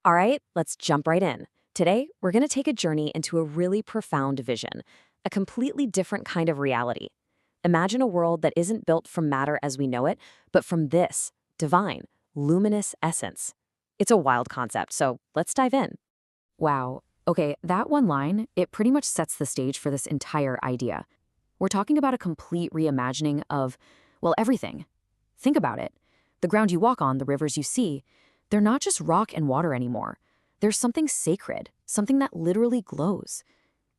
All right, let's jump right in. Today, we're going to take a journey into a really profound vision, a completely different kind of reality. Imagine a world that isn't built from matter as we know it, but from this divine, luminous essence. It's a wild concept, so let's dive in. Wow. Okay, that one line, it pretty much sets the stage for this entire idea. We're talking about a complete reimagining of, well, everything. Think about it. The ground you walk on, the rivers you see, they're not just rock and water anymore. There's something sacred, something that literally glows.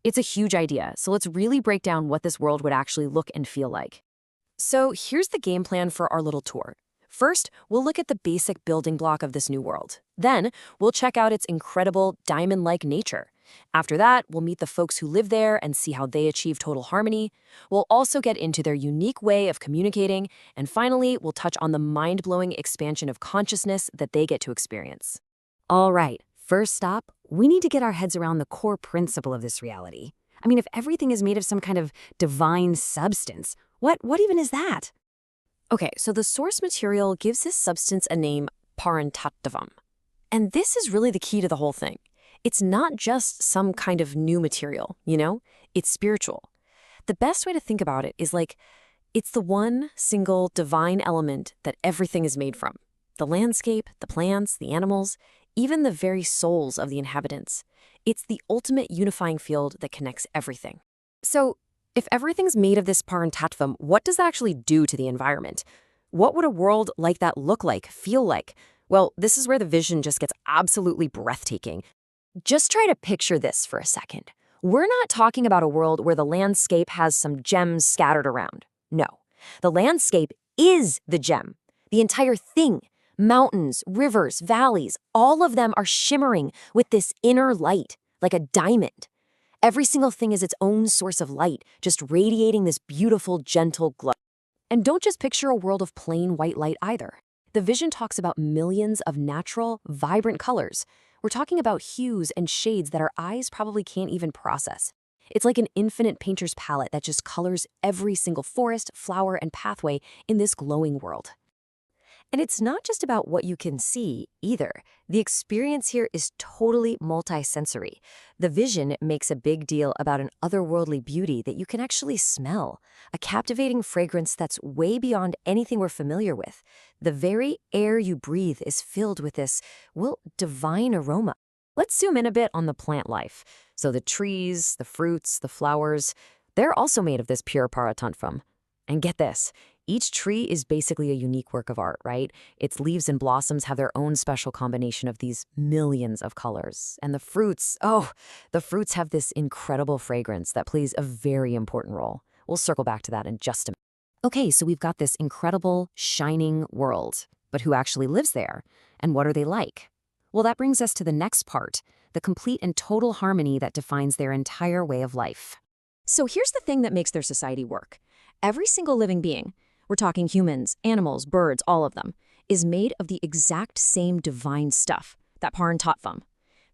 It's a huge idea, so let's really break down what this world would actually look and feel like. So here's the game plan for our little tour. First, we'll look at the basic building block of this new world. Then, we'll check out its incredible diamond-like nature. After that, we'll meet the folks who live there and see how they achieve total harmony. We'll also get into their unique way of communicating. And finally, we'll touch on the mind-blowing expansion of consciousness that they get to experience. All right, first stop, we need to get our heads around the core principle of this reality. I mean, if everything is made of some kind of divine substance, what even is that? Okay, so the source material gives this substance a name, parantattvam. And this is really the key to the whole thing. It's not just some kind of new material, It's spiritual. The best way to think about it is like, it's the one single divine element that everything is made from. The landscape, the plants, the animals, even the very souls of the inhabitants. It's the ultimate unifying field that connects everything. So, if everything's made of this parantattvam, what does that actually do to the environment? What would a world like that look like, feel like? Well, this is where the vision just gets absolutely breathtaking. Just try to picture this for a second. We're not talking about a world where the landscape has some gems scattered around. No, the landscape is the gem. The entire thing, mountains, rivers, valleys, all of them are shimmering with this inner light, like a diamond. Every single thing is its own source of light, just radiating this beautiful, gentle glow. And don't just picture a world of plain white light either. The vision talks about millions of natural, vibrant colors. We're talking about hues and shades that our eyes probably can't even process. It's like an infinite painter's palette that just colors every single forest, flower, and pathway in this glowing world. And it's not just about what you can see, either. The experience here is totally multisensory. The vision makes a big deal about an otherworldly beauty that you can actually smell, a captivating fragrance that's way beyond anything we're familiar with. The very air you breathe is filled with this, well, divine aroma. Let's zoom in a bit on the plant life. So the trees, the fruits, the flowers, they're also made of this pure paratantvam. And get this, each tree is basically a unique work of art, right? Its leaves and blossoms have their own special combination of these millions of colors. And the fruits have this incredible fragrance that plays a very important role. We'll circle back to that in just a minute. Okay, so we've got this incredible, shining world. But who actually lives there? And what are they like? Well, that brings us to the next part, the complete and total harmony that defines their entire way of life. So here's the thing that makes their society work. Every single living being, we're talking humans, animals, birds, all of them, is made of the exact same divine stuff, that parantattvam.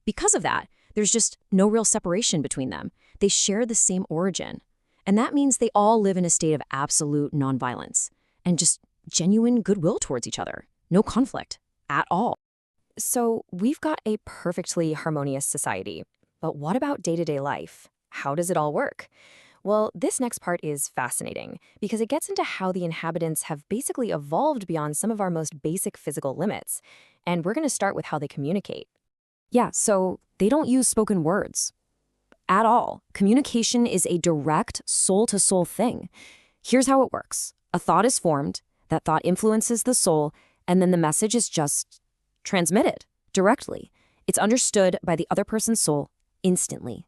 Because of that, there's just no real separation between them. They share the same origin. And that means they all live in a state of absolute nonviolence and just genuine goodwill towards each other. No conflict at all. So we've got a perfectly harmonious society. But what about day-to-day life? How does it all work? Well, this next part is fascinating because it gets into how the inhabitants have basically evolved beyond some of our most basic physical limits. And we're going to start with how they communicate. Yeah, so they don't use spoken words at all. Communication is a direct soul-to-soul thing. Here's how it works. A thought is formed, that thought influences the soul, and then the message is just transmitted directly. It's understood by the other person's soul instantly.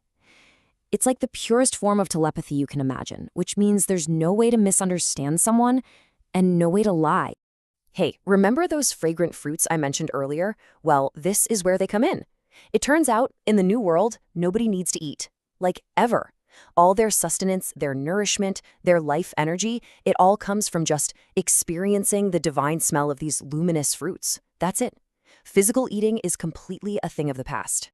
It's like the purest form of telepathy you can imagine, which means there's no way to misunderstand someone and no way to lie. Hey, remember those fragrant fruits I mentioned earlier? Well, this is where they come in. It turns out, in the new world, nobody needs to eat. Like, ever. All their sustenance, their nourishment, their life energy, it all comes from just experiencing the divine smell of these luminous fruits. That's it. Physical eating is completely a thing of the past.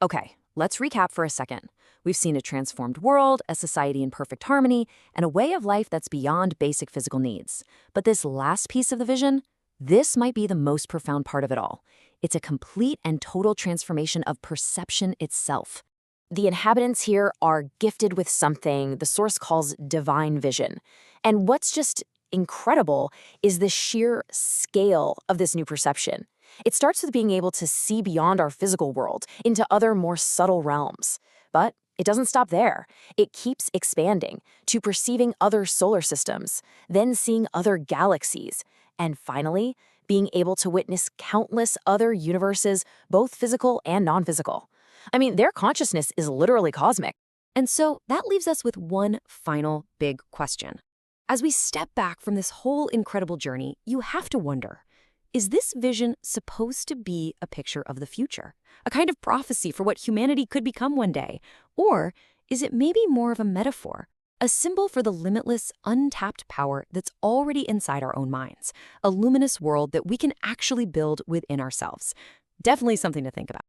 Okay, let's recap for a second. We've seen a transformed world, a society in perfect harmony, and a way of life that's beyond basic physical needs. But this last piece of the vision, this might be the most profound part of it all. It's a complete and total transformation of perception itself. The inhabitants here are gifted with something the source calls divine vision. And what's just incredible is the sheer scale of this new perception. It starts with being able to see beyond our physical world into other more subtle realms. But it doesn't stop there. It keeps expanding to perceiving other solar systems, then seeing other galaxies, and finally, being able to witness countless other universes, both physical and non-physical. I mean, their consciousness is literally cosmic. And so that leaves us with one final big question. As we step back from this whole incredible journey, you have to wonder, is this vision supposed to be a picture of the future? A kind of prophecy for what humanity could become one day? Or is it maybe more of a metaphor? A symbol for the limitless, untapped power that's already inside our own minds, a luminous world that we can actually build within ourselves. Definitely something to think about.